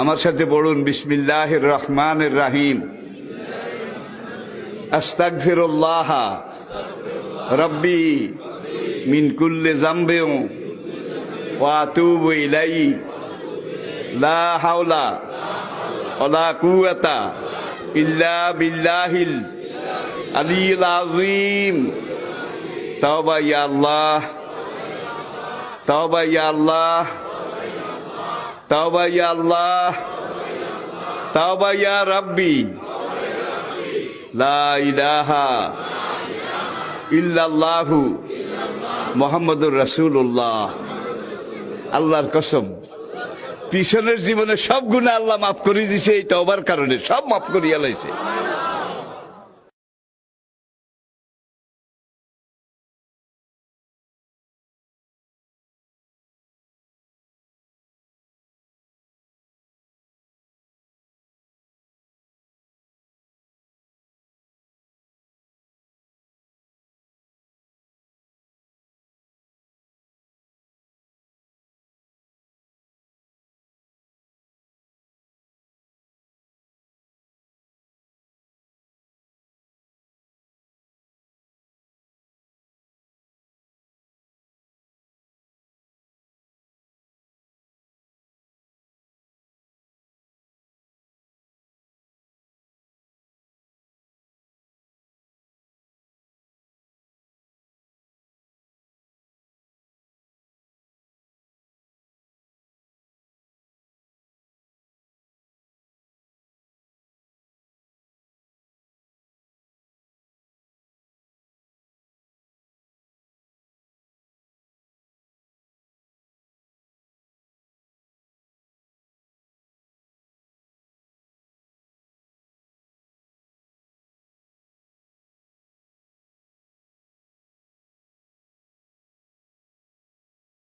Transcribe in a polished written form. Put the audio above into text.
আমার সাথে পড়ুন, বিসমিল্লাহির রহমানির রহিম। আস্তাগফিরুল্লাহ রব্বি মিন কুল্লি যামবিন ওয়া আতুবু ইলাইহি লা হাওলা ওয়ালা কুওয়াতা ইল্লা বিল্লাহিল আলিয়্যিল আযীম। তাওবা ইয়া আল্লাহ, তাওবা ইয়া আল্লাহ, তাওবা ইয়া আল্লাহ, তাওবা ইয়া রাব্বি, লা ইলাহা ইল্লাল্লাহু মুহাম্মাদুর রাসূলুল্লাহ। আল্লাহর কসম, পিছনের জীবনে সব গুনাহ আল্লাহ মাফ করে দিয়েছে, এই তওবার কারণে সব মাফ করিয়া লাইছে।